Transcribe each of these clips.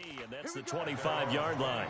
And that's the 25-yard line.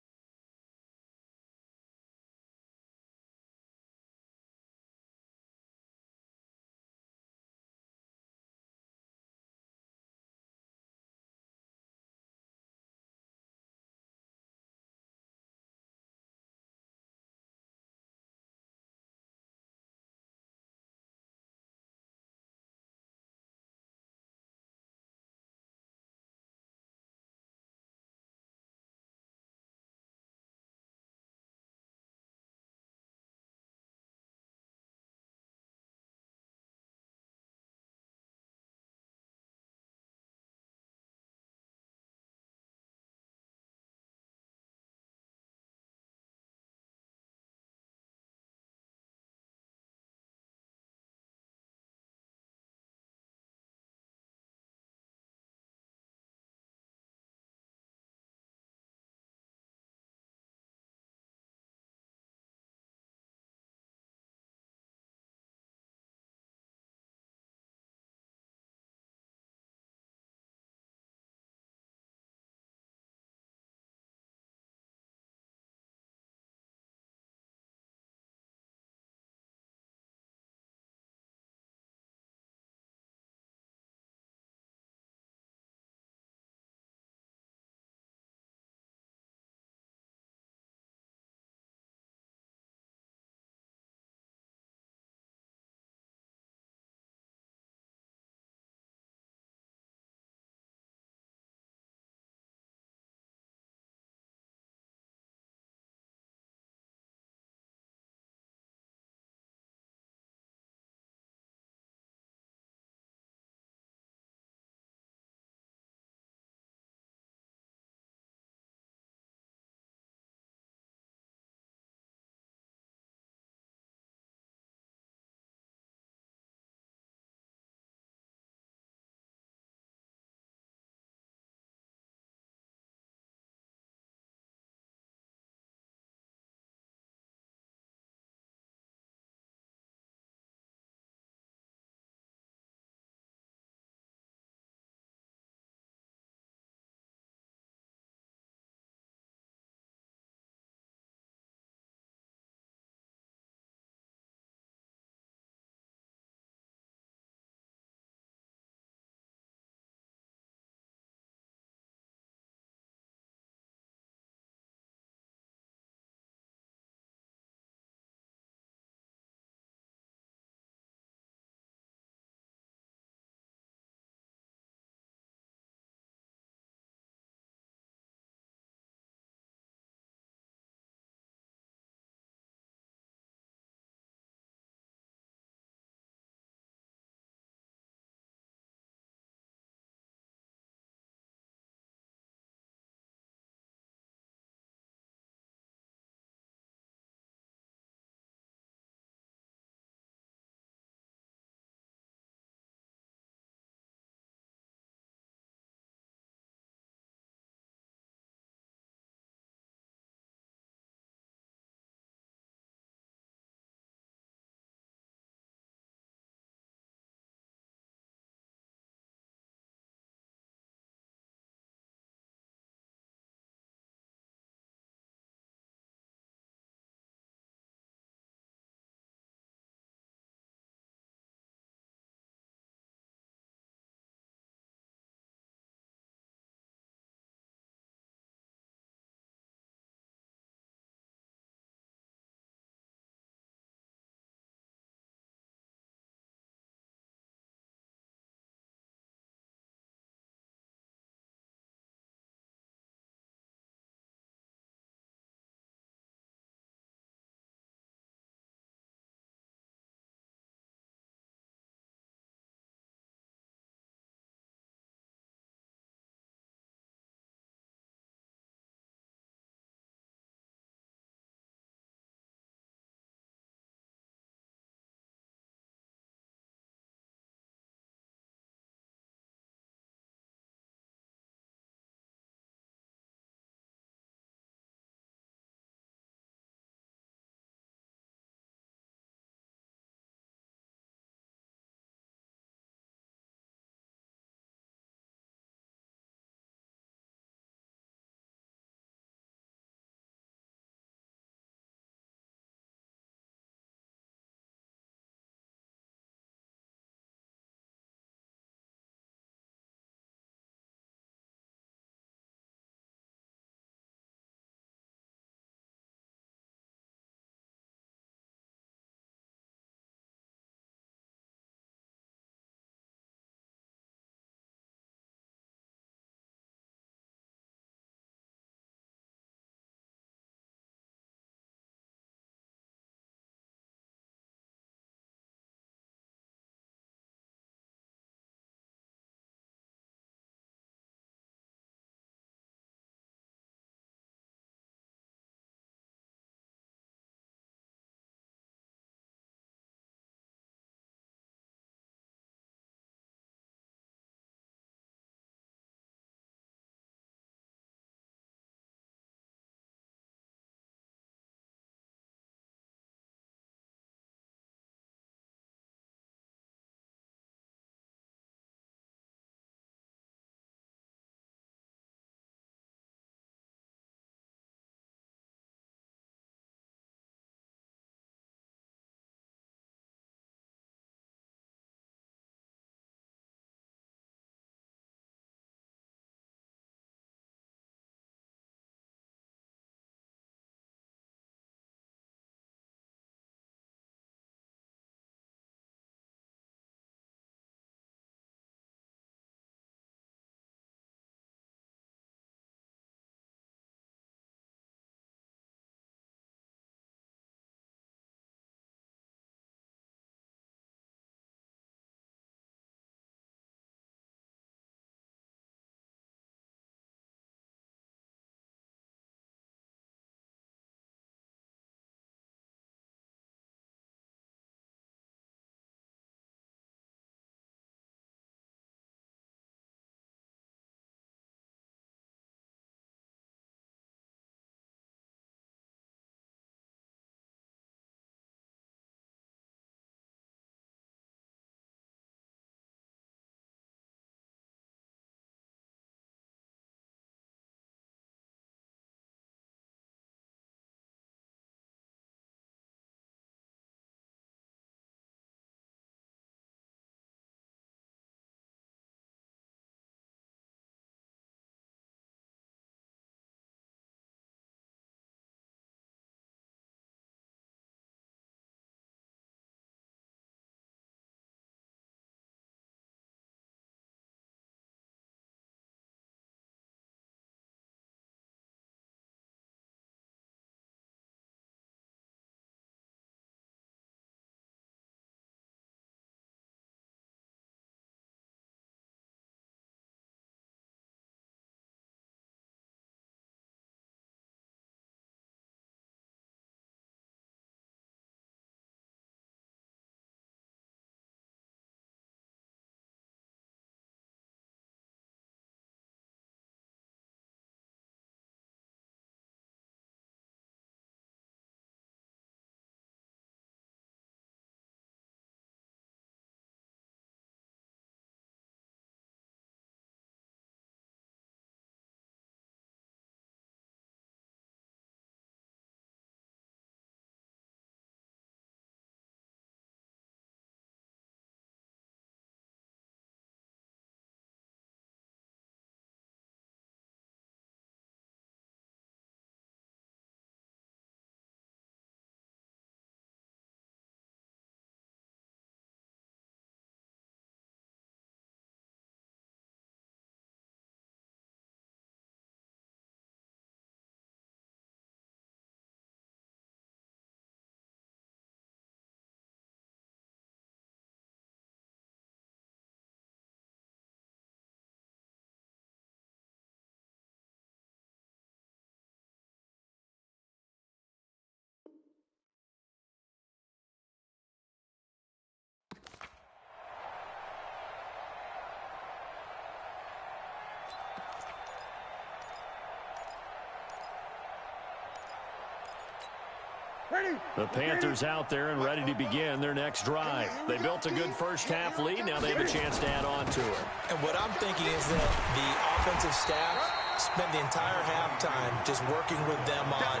The Panthers out there and ready to begin their next drive. They built a good first-half lead. Now they have a chance to add on to it. And what I'm thinking is that the offensive staff spent the entire halftime just working with them on,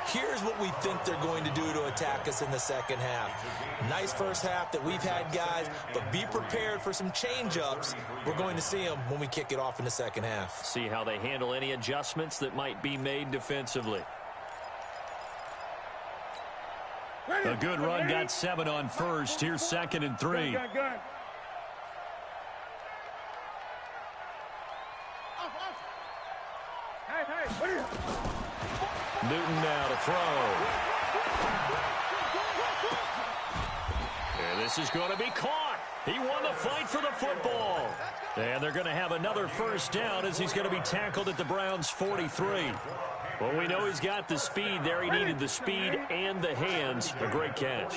here's what we think they're going to do to attack us in the second half. Nice first half that we've had, guys, but be prepared for some change-ups. We're going to see them when we kick it off in the second half. See how they handle any adjustments that might be made defensively. A good run, got 7 on first. Here's 2nd and 3. Newton now to throw. And this is going to be caught. He won the fight for the football. And they're going to have another first down as he's going to be tackled at the Browns' 43. Well, we know he's got the speed there. He needed the speed and the hands. A great catch.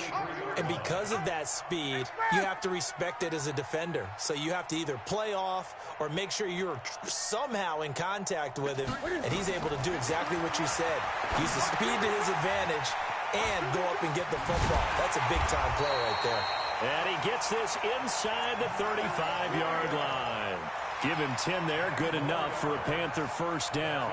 And because of that speed, you have to respect it as a defender. So you have to either play off or make sure you're somehow in contact with him, and he's able to do exactly what you said. Use the speed to his advantage and go up and get the football. That's a big-time play right there. And he gets this inside the 35-yard line. Give him 10 there. Good enough for a Panther first down.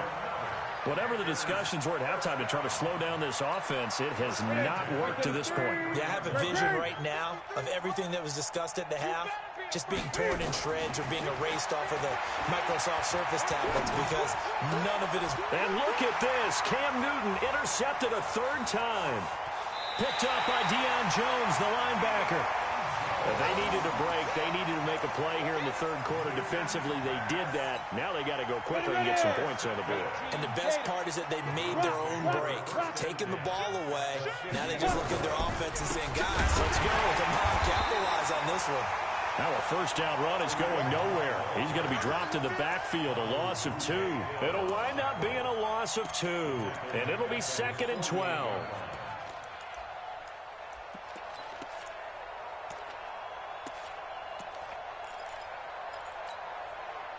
Whatever the discussions were at halftime to try to slow down this offense, it has not worked to this point. Yeah, I have a vision right now of everything that was discussed at the half just being torn in shreds or being erased off of the Microsoft Surface tablets because none of it is... And look at this. Cam Newton intercepted a 3rd time. Picked up by Deion Jones, the linebacker. They needed a break. They needed to make a play here in the 3rd quarter. Defensively, they did that. Now they got to go quicker and get some points on the board. And the best part is that they made their own break, taking the ball away. Now they just look at their offense and saying, guys, let's go. Come on, capitalize on this one. Now a first down run is going nowhere. He's going to be dropped in the backfield, a loss of 2. It'll wind up being a loss of 2, and it'll be 2nd and 12.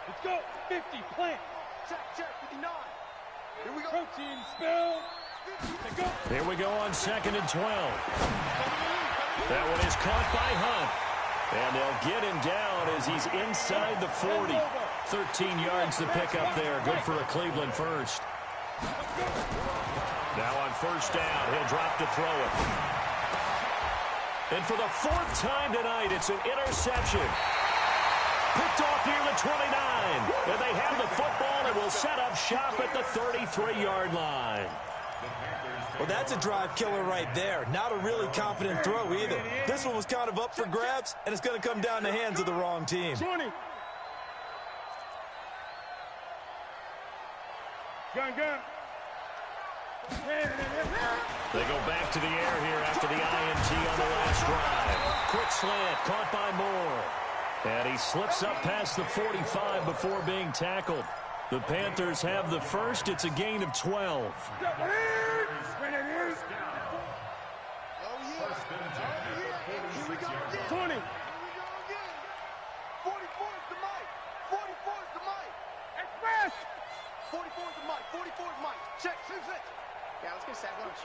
Let's go. 50, plant. Check, 59. Here we go. Protein, spell. Here we go on 2nd and 12. That one is caught by Hunt. And they'll get him down as he's inside the 40. 13 yards to pick up there. Good for a Cleveland first. Now on first down, he'll drop to throw it. And for the 4th time tonight, it's an interception. Picked off near the 29. And they have the football and will set up shop at the 33-yard line. Well, that's a drive killer right there. Not a really confident throw either. This one was kind of up for grabs, and it's going to come down the hands of the wrong team. 20. Gun. They go back to the air here after the INT on the last drive. Quick slant, caught by Moore. And he slips up past the 45 before being tackled. The Panthers have the first. It's a gain of 12. 20. 44's Mike. Check, 6. Yeah, let's get sack lunch.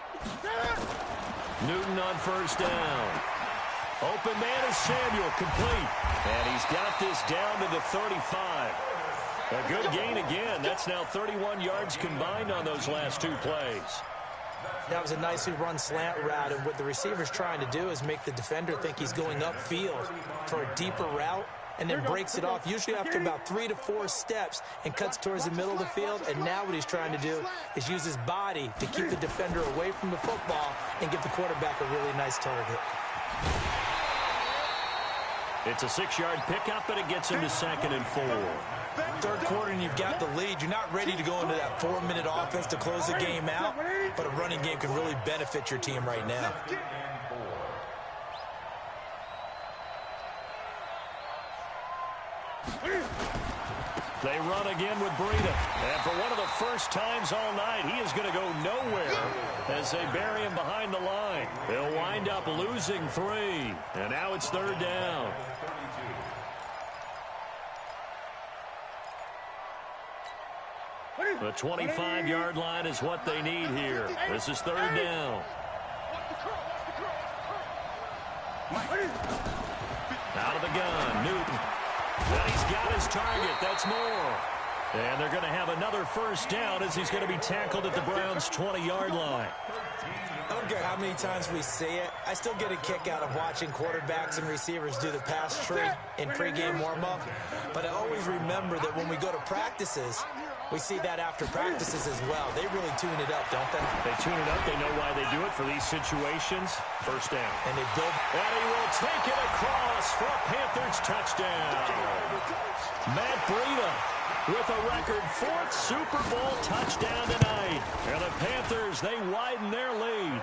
Newton on first down. Open man is Samuel, complete. And he's got this down to the 35. A good gain again. That's now 31 yards combined on those last 2 plays. That was a nicely run slant route, and what the receiver's trying to do is make the defender think he's going upfield for a deeper route, and then breaks it off, usually after about 3 to 4 steps, and cuts towards the middle of the field. And now what he's trying to do is use his body to keep the defender away from the football and give the quarterback a really nice target. It's a 6-yard pickup, and it gets him to 2nd and 4. 3rd quarter, and you've got the lead. You're not ready to go into that 4-minute offense to close the game out, but a running game can really benefit your team right now. They run again with Breida. And for one of the first times all night, he is going to go nowhere as they bury him behind the line. They'll wind up losing 3. And now it's 3rd down. The 25-yard line is what they need here. This is 3rd down. Out of the gun, Newton. And he's got his target. That's more. And they're going to have another first down as he's going to be tackled at the Browns' 20-yard line. I don't care how many times we see it. I still get a kick out of watching quarterbacks and receivers do the pass tree in pregame warm-up. But I always remember that when we go to practices, we see that after practices as well. They really tune it up, don't they? They tune it up. They know why they do it for these situations. First down. And they build. And he will take it across for a Panthers touchdown. Matt Breida with a record 4th Super Bowl touchdown tonight. And the Panthers, they widen their lead.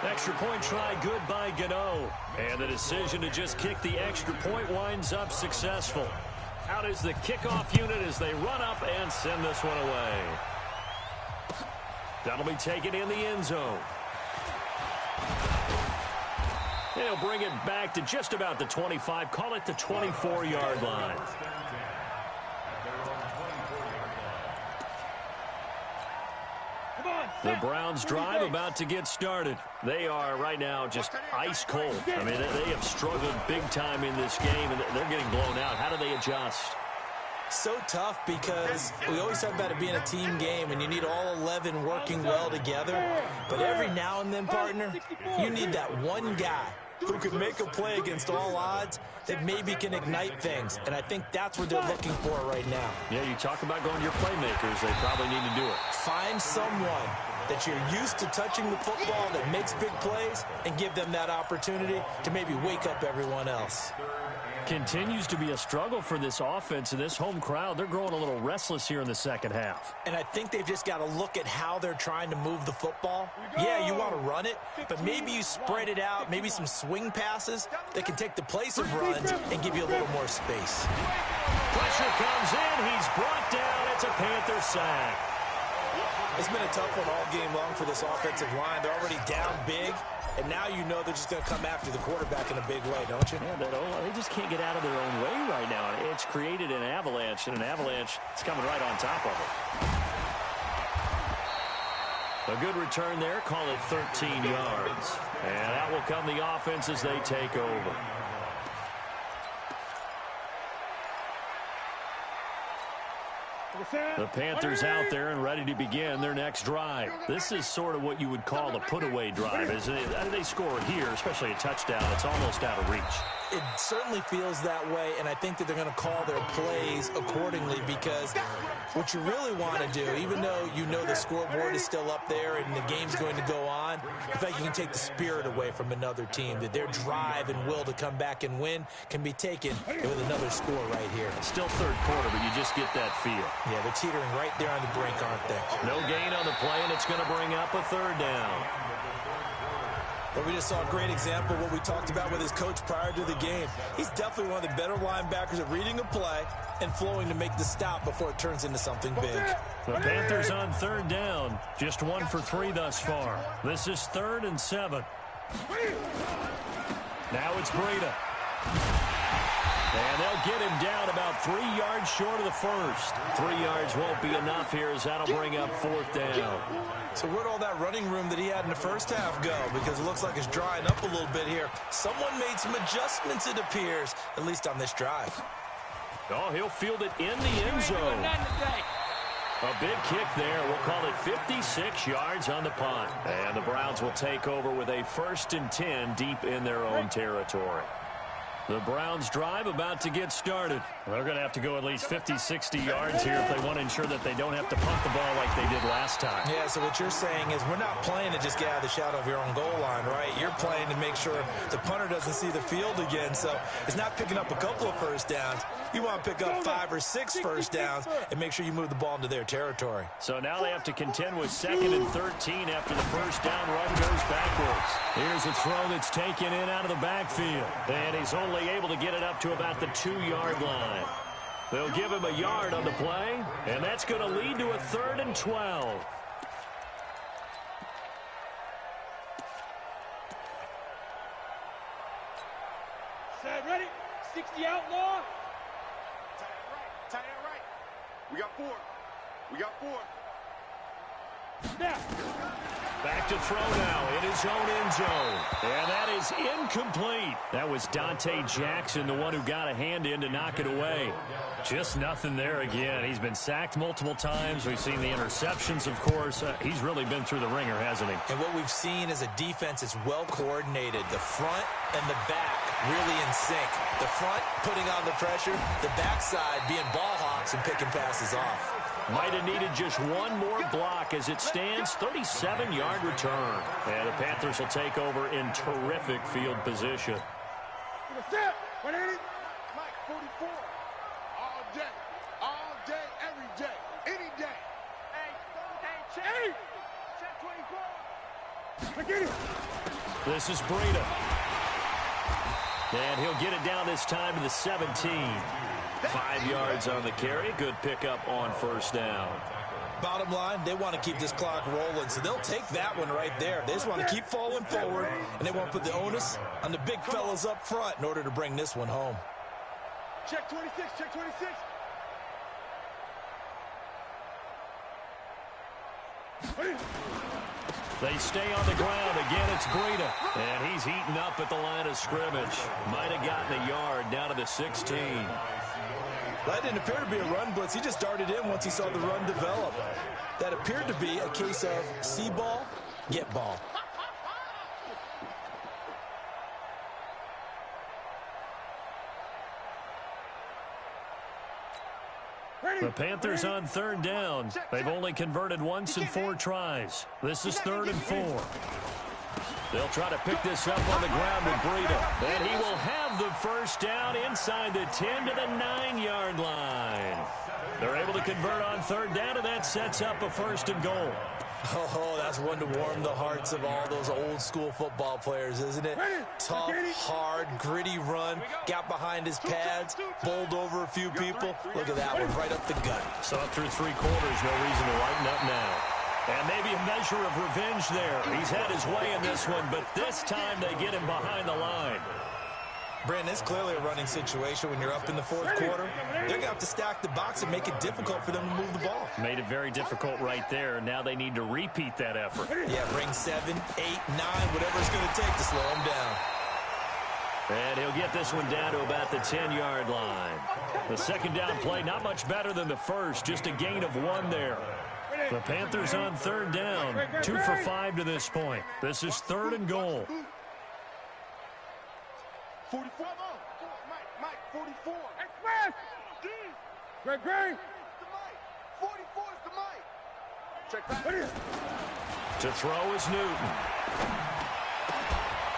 Extra point try good by Gano. And the decision to just kick the extra point winds up successful. Out is the kickoff unit as they run up and send this one away. That'll be taken in the end zone. They'll bring it back to just about the 25. Call it the 24-yard line. The Browns drive about to get started. They are right now just ice cold. I mean, they have struggled big time in this game, and they're getting blown out. How do they adjust? So tough because we always talk about it being a team game, and you need all 11 working well together. But every now and then, partner, you need that one guy who can make a play against all odds that maybe can ignite things. And I think that's what they're looking for right now. Yeah, you talk about going to your playmakers. They probably need to do it. Find someone that you're used to touching the football that makes big plays and give them that opportunity to maybe wake up everyone else. Continues to be a struggle for this offense and this home crowd. They're growing a little restless here in the second half. And I think they've just got to look at how they're trying to move the football. Yeah, you want to run it, but maybe you spread it out, maybe some swing passes that can take the place of runs and give you a little more space. Pressure comes in. He's brought down. It's a Panther sack. It's been a tough one all game long for this offensive line. They're already down big, and now you know they're just going to come after the quarterback in a big way, don't you? Yeah, they just can't get out of their own way right now. It's created an avalanche, and an avalanche is coming right on top of it. A good return there. Call it 13 yards. And that will come the offense as they take over. The Panthers out there and ready to begin their next drive. This is sort of what you would call a put-away drive, isn't it? They score here, especially a touchdown. It's almost out of reach. It certainly feels that way, and I think that they're going to call their plays accordingly because what you really want to do, even though you know the scoreboard is still up there and the game's going to go on, in fact, you can take the spirit away from another team, that their drive and will to come back and win can be taken with another score right here. It's still third quarter, but you just get that feel. Yeah, they're teetering right there on the brink, aren't they? No gain on the play, and it's going to bring up a third down. But we just saw a great example of what we talked about with his coach prior to the game. He's definitely one of the better linebackers at reading a play and flowing to make the stop before it turns into something big. The Panthers on third down. Just 1 for 3 thus far. This is 3rd and 7. Now it's Breida. And they'll get him down about 3 yards short of the first. 3 yards won't be enough here as that'll bring up 4th down. So where'd all that running room that he had in the first half go? Because it looks like it's drying up a little bit here. Someone made some adjustments, it appears, at least on this drive. Oh, he'll field it in the end zone. A big kick there. We'll call it 56 yards on the punt. And the Browns will take over with a 1st and 10 deep in their own territory. The Browns drive about to get started. They're going to have to go at least 50, 60 yards here if they want to ensure that they don't have to punt the ball like they did last time. Yeah, so what you're saying is we're not playing to just get out of the shadow of your own goal line, right? You're playing to make sure the punter doesn't see the field again. So it's not picking up a couple of first downs. You want to pick up 5 or 6 first downs and make sure you move the ball into their territory. So now they have to contend with 2nd and 13 after the first down run goes backwards. Here's a throw that's taken in out of the backfield. And he's only able to get it up to about the 2-yard line. They'll give him a yard on the play, and that's going to lead to a 3rd and 12. Set, ready? 60 outlaw. Tight end right. We got 4. We got 4. Now. Back to throw now in his own end zone. And that is incomplete. That was Dante Jackson, the one who got a hand in to knock it away. Just nothing there again. He's been sacked multiple times. We've seen the interceptions, of course. He's really been through the ringer, hasn't he? And what we've seen is a defense that's well coordinated. The front and the back really in sync. The front putting on the pressure, the backside being ball hawks and picking passes off. Might have needed just one more block. As it stands, 37-yard return. And the Panthers will take over in terrific field position. Set. 180. Mike, 44. All day, every day, any day. Hey, check 24. I get it. This is Breida. And he'll get it down this time to the 17. 5 yards on the carry. Good pickup on first down. Bottom line, they want to keep this clock rolling, so they'll take that one right there. They just want to keep falling forward, and they want to put the onus on the big fellas up front in order to bring this one home. Check 26, check 26. They stay on the ground. Again, it's Breida. And he's eaten up at the line of scrimmage. Might have gotten a yard down to the 16. That didn't appear to be a run blitz. He just darted in once he saw the run develop. That appeared to be a case of see ball, get ball. The Panthers on third down. They've only converted once in 4 tries. This is 3rd and 4. They'll try to pick this up on the ground with Breida. And he will have the first down inside the 10 to the 9-yard line. They're able to convert on third down, and that sets up a 1st and goal. Oh, that's one to warm the hearts of all those old-school football players, isn't it? Tough, hard, gritty run, got behind his pads, bowled over a few people. Look at that one, right up the gut. So through 3 quarters, no reason to lighten up now. And maybe a measure of revenge there. He's had his way in this one, but this time they get him behind the line. Brandon, it's clearly a running situation when you're up in the 4th quarter. They're going to have to stack the box and make it difficult for them to move the ball. Made it very difficult right there. Now they need to repeat that effort. Yeah, bring 7, 8, 9, whatever it's going to take to slow him down. And he'll get this one down to about the 10-yard line. The 2nd down play, not much better than the first, just a gain of 1 there. The Panthers on 3rd down, 2 for 5 to this point. This is 3rd and goal. 44. Mike, 44. Express. Greg. The Mike. 44 is the Mike. Check back. To throw is Newton.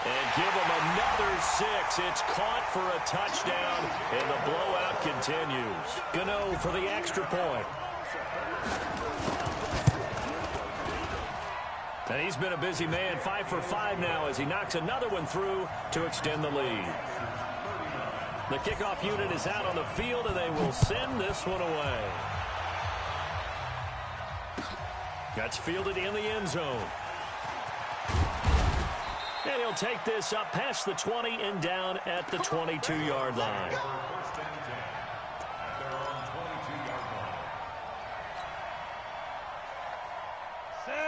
And give him another 6. It's caught for a touchdown, and the blowout continues. Gano for the extra point. And he's been a busy man, 5 for 5 now as he knocks another one through to extend the lead. The kickoff unit is out on the field, and they will send this one away. That's fielded in the end zone. And he'll take this up past the 20 and down at the 22-yard line.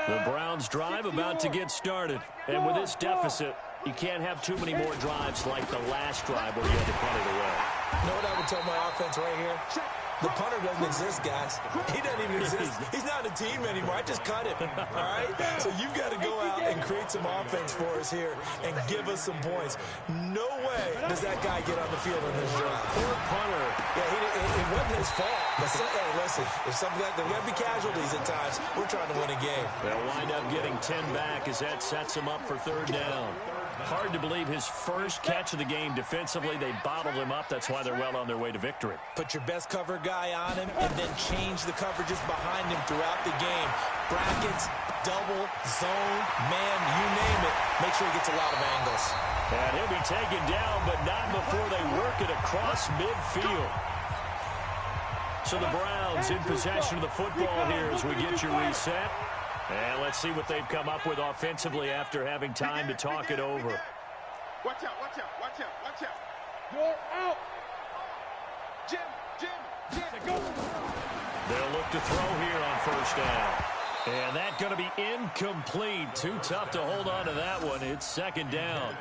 The Browns drive about to get started. And with this deficit, you can't have too many more drives like the last drive where you had to punt it away. You know what I would tell my offense right here? The punter doesn't exist, guys. He doesn't even exist. He's not a team anymore. I just cut him, all right? So you've got to go out and create some offense for us here and give us some points. No way does that guy get on the field on this drive. Poor punter. Yeah, it wasn't his fault. But hey, listen, there's going to be casualties at times. We're trying to win a game. They'll wind up getting 10 back as that sets him up for 3rd down. Hard to believe his first catch of the game defensively. They bottled him up. That's why they're well on their way to victory. Put your best cover guy on him and then change the coverages behind him throughout the game. Brackets, double, zone, man, you name it. Make sure he gets a lot of angles. And he'll be taken down, but not before they work it across midfield. So the Browns in possession of the football here as we get your reset. And let's see what they've come up with offensively after having time to talk it over. Watch out. You're out. Jim. Go. They'll look to throw here on 1st down. And that's going to be incomplete. Too tough to hold on to that one. It's second down.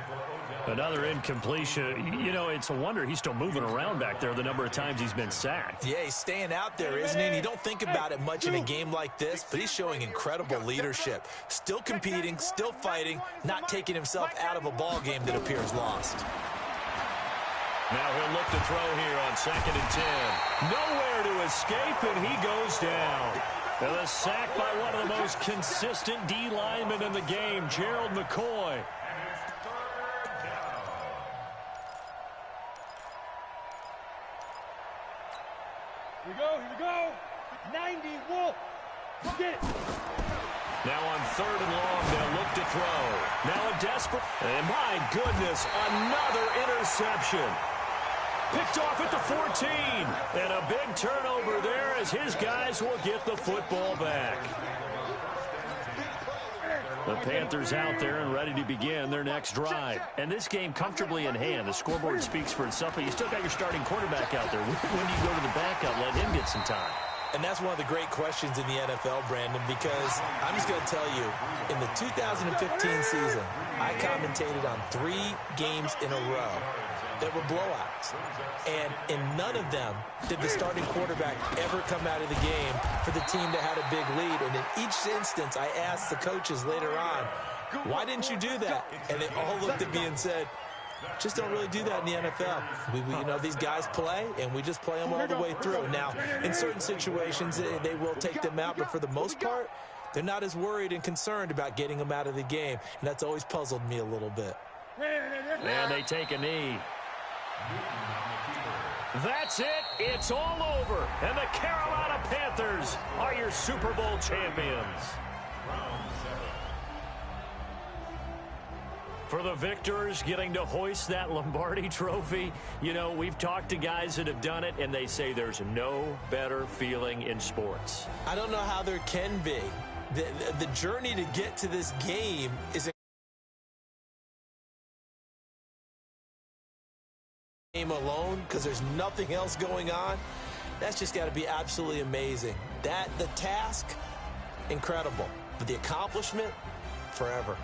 Another incompletion. You know, it's a wonder he's still moving around back there the number of times he's been sacked. Yeah, he's staying out there, isn't he? And you don't think about it much in a game like this, but he's showing incredible leadership. Still competing, still fighting, not taking himself out of a ball game that appears lost. Now he'll look to throw here on 2nd and 10. Nowhere to escape, and he goes down. And a sack by one of the most consistent D linemen in the game, Gerald McCoy. Here we go. 90 Wolf. Get it. Now on 3rd and long, they'll look to throw. Now a desperate, and my goodness, another interception. Picked off at the 14. And a big turnover there as his guys will get the football back. The Panthers out there and ready to begin their next drive. And this game comfortably in hand. The scoreboard speaks for itself, but you still got your starting quarterback out there. When do you go to the backup, let him get some time? And that's one of the great questions in the NFL, Brandon, because I'm just going to tell you, in the 2015 season, I commentated on 3 games in a row that were blowouts. And in none of them did the starting quarterback ever come out of the game for the team that had a big lead. And in each instance, I asked the coaches later on, why didn't you do that? And they all looked at me and said, just don't really do that in the NFL. You know, these guys play, and we just play them all the way through. Now, in certain situations, they will take them out, but for the most part, they're not as worried and concerned about getting them out of the game. And that's always puzzled me a little bit. And they take a knee. That's it. It's all over. And the Carolina Panthers are your Super Bowl champions. For the victors getting to hoist that Lombardi trophy, you know, we've talked to guys that have done it, and they say there's no better feeling in sports. I don't know how there can be. The journey to get to this game is game alone, because there's nothing else going on. That's just got to be absolutely amazing. The task, incredible, but the accomplishment, forever.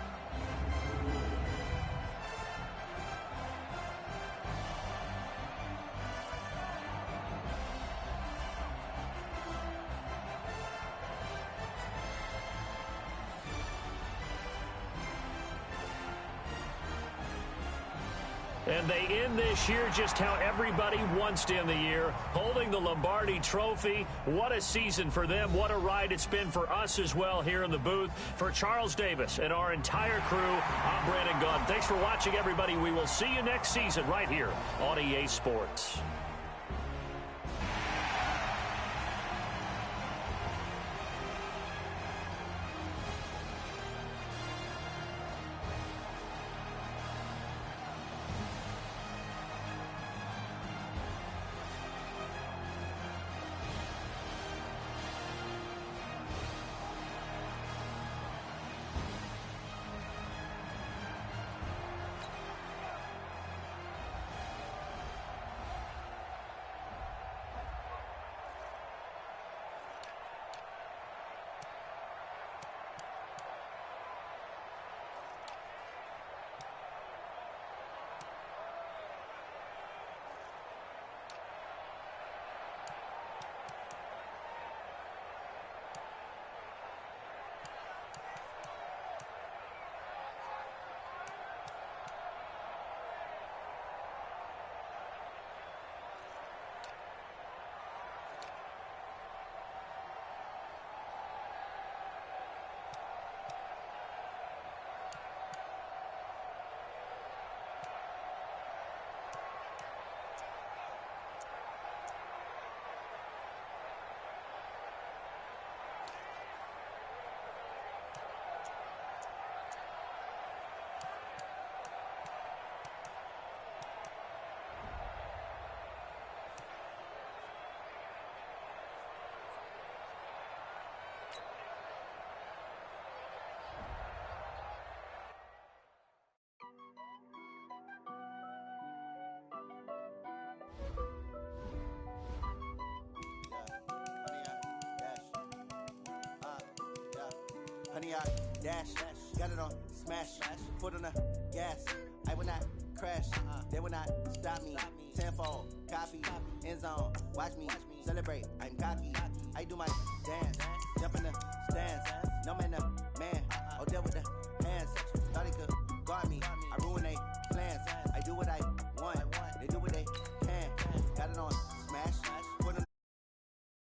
And they end this year just how everybody wants to end the year, holding the Lombardi trophy. What a season for them. What a ride it's been for us as well here in the booth. For Charles Davis and our entire crew, I'm Brandon Gunn. Thanks for watching, everybody. We will see you next season right here on EA Sports. Honey, I dash, got it on smash, foot on the gas. I will not crash, they will not stop me. Tenfold, copy, end zone, watch me celebrate. I'm cocky, I do my dance, jump in the stands. No man, man, Odell with the hands. Thought he could guard me. I ruined